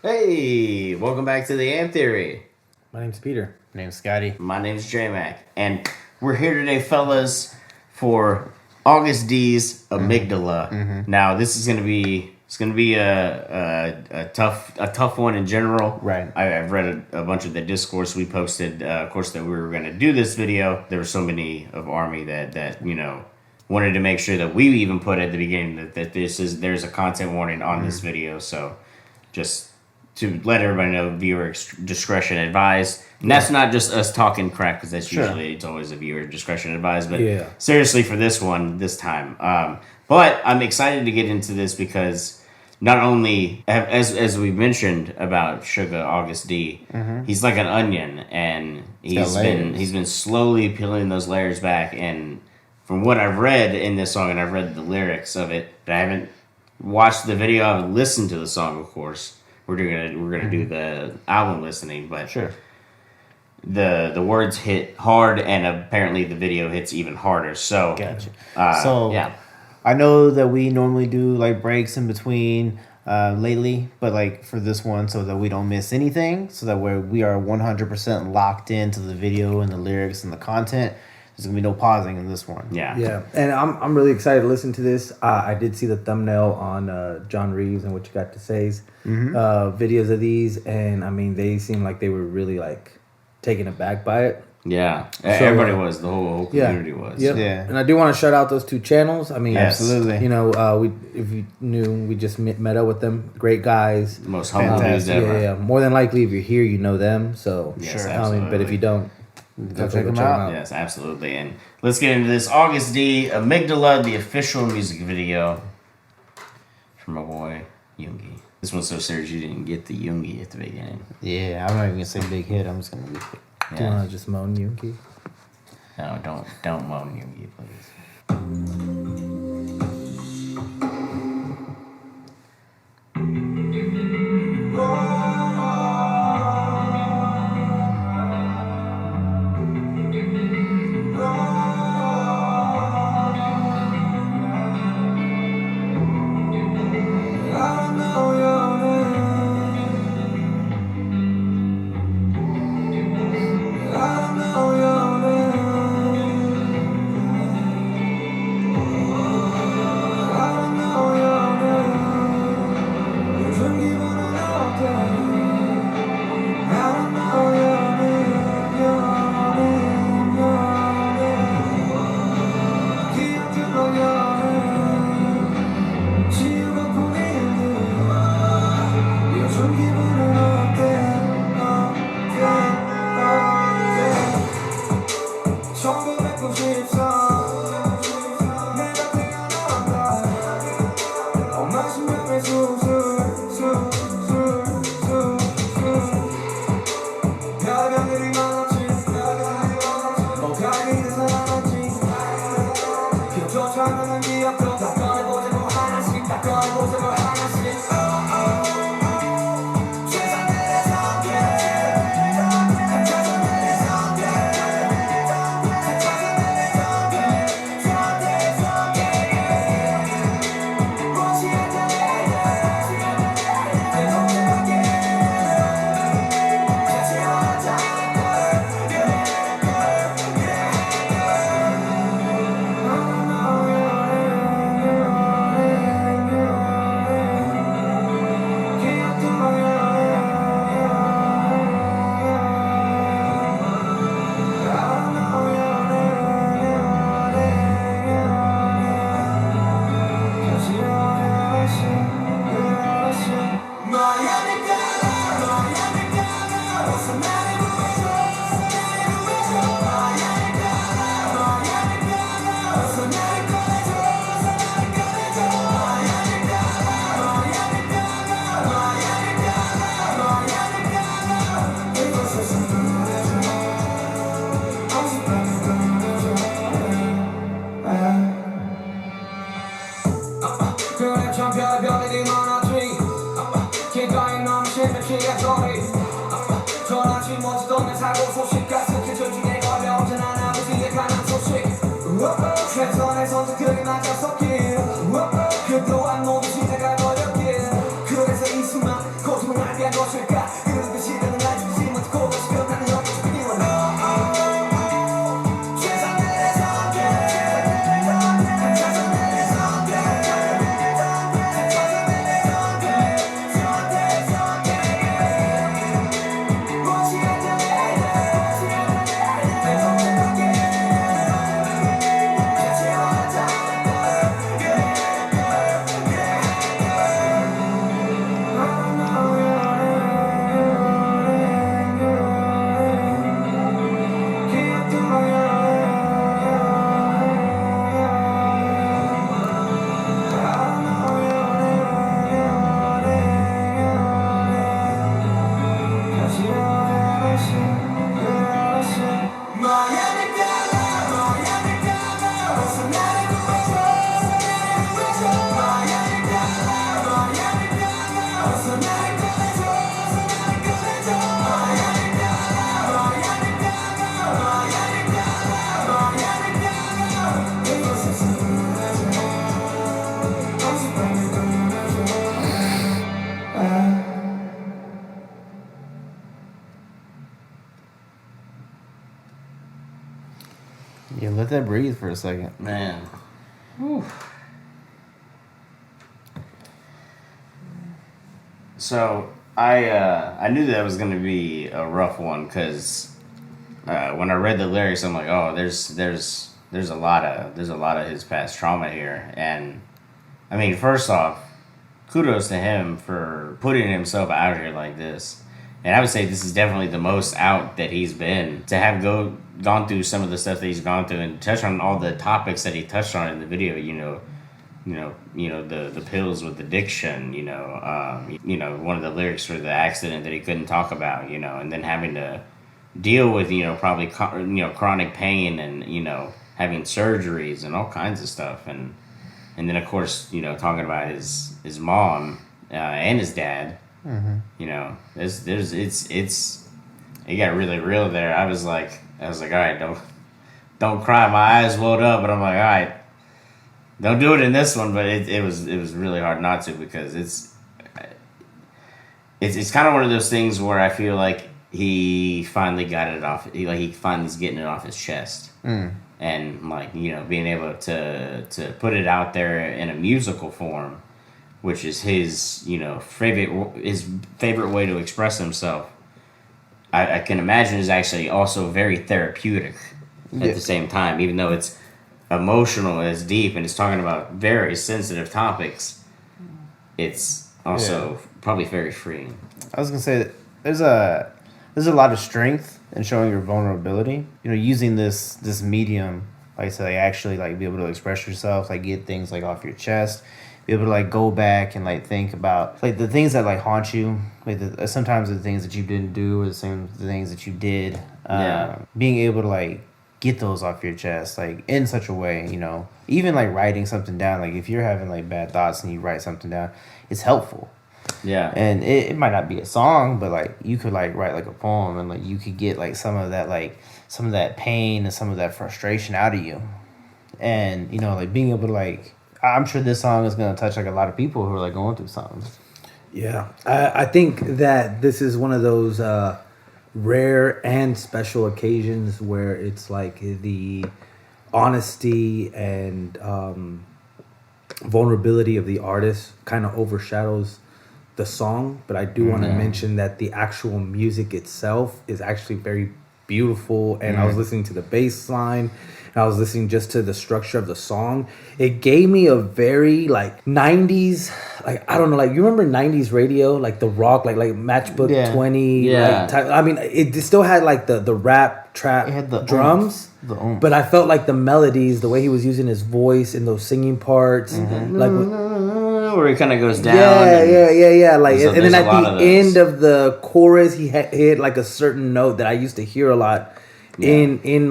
Hey, welcome back to the AM Theory. My name's Peter. My name's Scotty. My name's J-Mac, and we're here today, fellas, for August D's Amygdala. Mm-hmm. Now, this is gonna be a tough one in general. Right. I've read a bunch of the discourse we posted. Of course, that we were gonna do this video. There were so many of Army that wanted to make sure that we even put at the beginning that there's a content warning on this video. So, just to let everybody know, viewer discretion advised. And that's not just us talking crap, because that's usually, it's always a viewer discretion advised. But seriously, for this one, this time. But I'm excited to get into this because not only, as we mentioned about Suga August D, he's like an onion, and he's been slowly peeling those layers back. And from what I've read in this song, and I've read the lyrics of it, but I haven't watched the video. I haven't listened to the song, of course. We're gonna do the album listening, but the words hit hard, and apparently the video hits even harder. So Gotcha. I know that we normally do like breaks in between lately, but like for this one, so that we don't miss anything, so that we are 100% locked into the video and the lyrics and the content. There's gonna be no pausing in this one. Yeah, and I'm really excited to listen to this. I did see the thumbnail on John Reeves and What You Got to Say's videos of these, and I mean they seem like they were really like taken aback by it. Yeah, so, everybody was. The whole community was. Yep. Yeah, and I do want to shout out those two channels. I mean, absolutely. You know, if you knew, we just met up with them. Great guys. Most humble dudes ever. Yeah. More than likely, if you're here, you know them. So yes, but if you don't, go check them out. Yes, absolutely. And let's get into this. August D, Amygdala, the official music video from my boy Yoongi. This one's so serious you didn't get the Yoongi at the beginning. Yeah, I'm not even gonna say big hit. I'm just gonna be. Do you want to just moan Yoongi? No, don't moan Yoongi, please. 그동안 모두 시작할 어렵게 그래서 이 수만 고통을 알게 한 that breathe for a second. Man. Whew. So I knew that was gonna be a rough one because when I read the lyrics, I'm like, oh, there's a lot of his past trauma here, and I mean, first off, kudos to him for putting himself out here like this. And I would say this is definitely the most out that he's been, to have gone through some of the stuff that he's gone through and touch on all the topics that he touched on in the video. The pills with addiction. One of the lyrics for the accident that he couldn't talk about. And then having to deal with probably chronic pain and having surgeries and all kinds of stuff, and then of course talking about his mom and his dad. Mm-hmm. It got really real there. I was like, all right, don't cry. My eyes welled up, but I'm like, all right, don't do it in this one. But it was really hard not to, because it's kind of one of those things where I feel like he finally got it off. He finally's getting it off his chest, and being able to put it out there in a musical form, which is his favorite way to express himself. I can imagine is actually also very therapeutic at the same time, even though it's emotional, it's deep, and it's talking about very sensitive topics. It's also probably very freeing. I was gonna say that there's a lot of strength in showing your vulnerability. Using this medium, like I said, actually be able to express yourself, get things off your chest. Be able to go back and think about the things that haunt you, sometimes the things that you didn't do or the things that you did. Being able to get those off your chest in such a way, even writing something down. If you're having bad thoughts and you write something down, it's helpful. Yeah, and it might not be a song, but you could write a poem, and you could get some of that pain and some of that frustration out of you, and being able to I'm sure this song is going to touch a lot of people who are going through something. Yeah, I think that this is one of those rare and special occasions where it's the honesty and vulnerability of the artist kind of overshadows the song. But I do want to mention that the actual music itself is actually very beautiful, and I was listening to the bass line. I was listening just to the structure of the song. It gave me a very 90s, I don't know, you remember 90s radio, the rock, like Matchbook 20. Yeah. It still had the rap trap, it had the drums, but I felt the melodies, the way he was using his voice in those singing parts, where he kind of goes down. Yeah. And then at the end of the chorus, he hit a certain note that I used to hear a lot in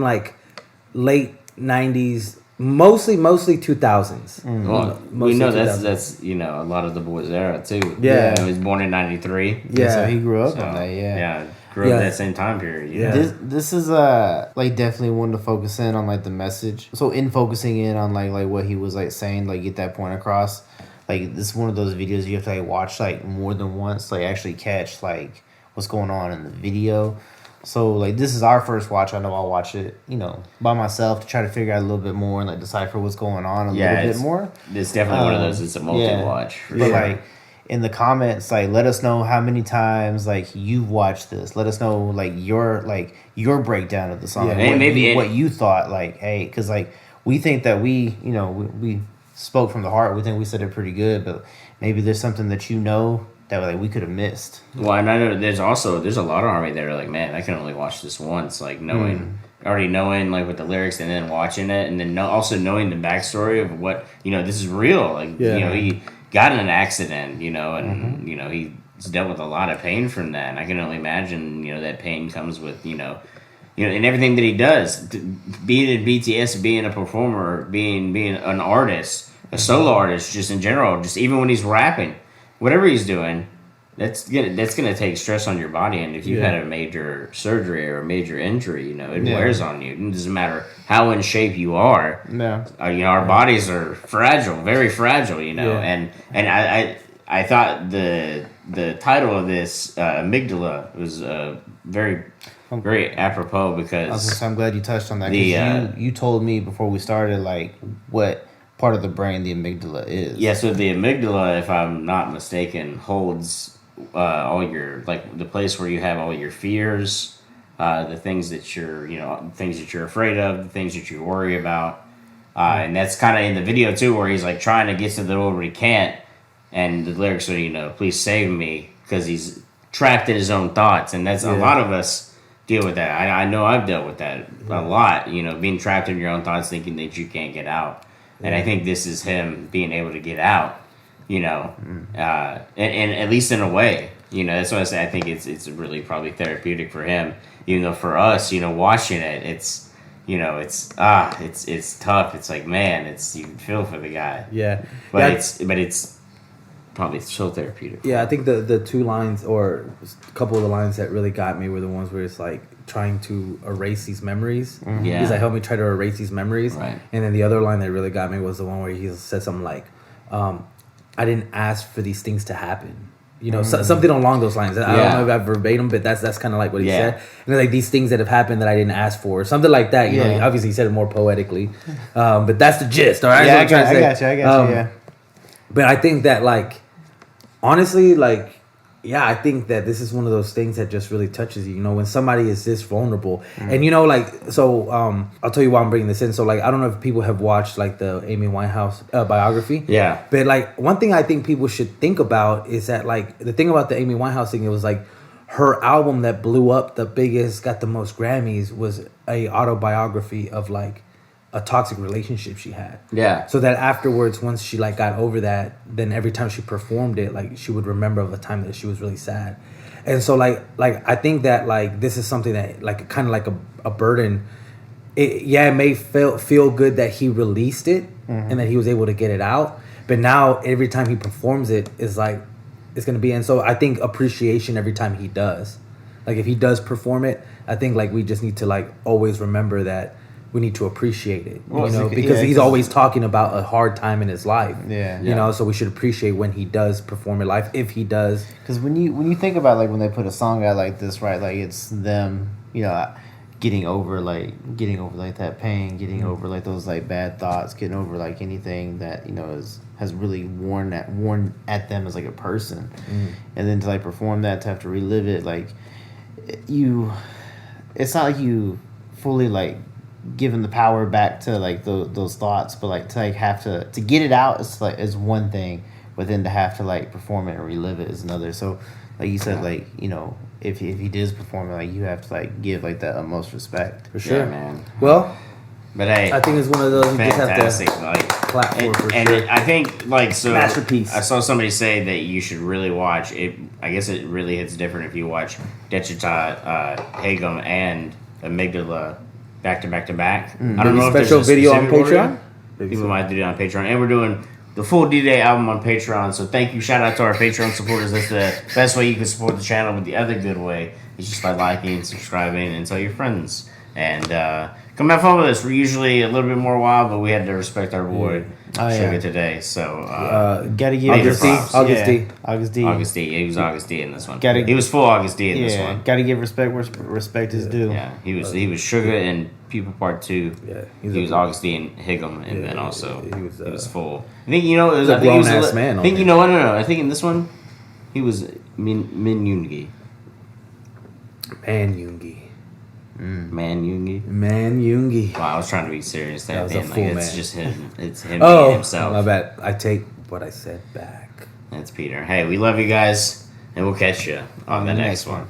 late 90s, mostly 2000s. Well, we know that's a lot of the boys' era too. Yeah. He was born in 93. Yeah, so he grew up on that. Yeah, grew up that same time period. Yeah. This is definitely one to focus in on the message. So in focusing in on what he was saying, get that point across. This is one of those videos you have to watch more than once, actually catch what's going on in the video. So this is our first watch. I know I'll watch it, by myself to try to figure out a little bit more and decipher what's going on a little bit more. It's definitely one of those. It's a multi-watch. But in the comments, let us know how many times you've watched this. Let us know your breakdown of the song. Yeah, and maybe what you thought. Hey, because we think that we spoke from the heart. We think we said it pretty good, but maybe there's something that that we could have missed. Well, and I know there's a lot of army that are man, I can only watch this once, already knowing with the lyrics and then watching it, and then also knowing the backstory of what this is real. He got in an accident, and he's dealt with a lot of pain from that. And I can only imagine that pain comes with and everything that he does, being in BTS, being a performer, being an artist, a solo artist, just in general, just even when he's rapping. Whatever he's doing, that's gonna take stress on your body, and if you've had a major surgery or a major injury, it wears on you. It doesn't matter how in shape you are. Yeah. Our bodies are fragile, very fragile. And I thought the title of this Amygdala was very great apropos because I'm glad you touched on that. The, Because you told me before we started like what part of the brain the amygdala is. yeah, so the amygdala, if I'm not mistaken, holds all your like the place where you have all your fears, the things that you're afraid of, the things that you worry about, and that's kind of in the video too, where he's like trying to get to the door but he can't, and the lyrics are please save me, because he's trapped in his own thoughts, and that's a lot of us deal with that. I know I've dealt with that a lot. Being trapped in your own thoughts, thinking that you can't get out. And I think this is him being able to get out, and at least in a way, that's why I say I think it's really probably therapeutic for him, even though for us, watching it, it's tough. It's like, man, you feel for the guy. Yeah. But it's probably so therapeutic. Yeah, I think the two lines or a couple of the lines that really got me were the ones where it's like trying to erase these memories. Mm-hmm. Yeah. He's like, help me try to erase these memories. Right. And then the other line that really got me was the one where he said something like, I didn't ask for these things to happen. Something along those lines. I don't know if I verbatim, but that's kind of like what he said. And like these things that have happened that I didn't ask for, something like that. You know, obviously he said it more poetically, but that's the gist. All right. Yeah, I got you. Yeah. But I think that like, honestly, like, yeah, I think that this is one of those things that just really touches you. When somebody is this vulnerable, and I'll tell you why I'm bringing this in. So like, I don't know if people have watched like the Amy Winehouse biography. Yeah. But like, one thing I think people should think about is that like the thing about the Amy Winehouse thing, it was like her album that blew up the biggest, got the most Grammys, was a autobiography of like a toxic relationship she had. Yeah. So that afterwards, once she like got over that, then every time she performed it, like she would remember of a time that she was really sad. And so like I think that like this is something that like kind of like a burden. It may feel good that he released it and that he was able to get it out. But now every time he performs it is like it's gonna be. And so I think appreciation every time he does. Like if he does perform it, I think like we just need to like always remember that we need to appreciate it, because he's always talking about a hard time in his life. So we should appreciate when he does perform it live, if he does. Because when you think about like when they put a song out like this, right? Like it's them, getting over like that pain, getting over like those like bad thoughts, getting over like anything that has really worn at them as like a person, and then to like perform that, to have to relive it, like it's not like you fully like given the power back to like those thoughts, but like to like have to get it out is one thing, but then to have to like perform it and relive it is another. So like you said, like if he does perform it, like you have to like give like that utmost respect. For sure, man. Well, but hey, I think it's one of those you just fantastic, have to like clap for and sure. I think like so Masterpiece. I saw somebody say that you should really watch it. I guess it really hits different if you watch Dechita, Hagum, and Amygdala back to back to back. I don't know if there's special a video on specific order. Patreon. People might do it on Patreon, and we're doing the full D-Day album on Patreon. So thank you, shout out to our Patreon supporters. That's the best way you can support the channel. But the other good way is just by liking, subscribing, and tell your friends. And come have fun with us. We're usually a little bit more wild, but we had to respect our boy Sugar today. So gotta give August D. August D. August D. He was August D in this one. He was full August D in this one. Gotta give respect where respect is due. Yeah, he was Sugar in People Part 2. Yeah, he was August D in Higum, and then also he was full. I think it was a grown ass man. I think no. I think in this one he was Min Yoongi. Man Yoongi. Wow, I was trying to be serious there. That was a Like, fool, it's man. just him. It's him being himself. My bad. I take what I said back. That's Peter. Hey, we love you guys, and we'll catch you on the next one.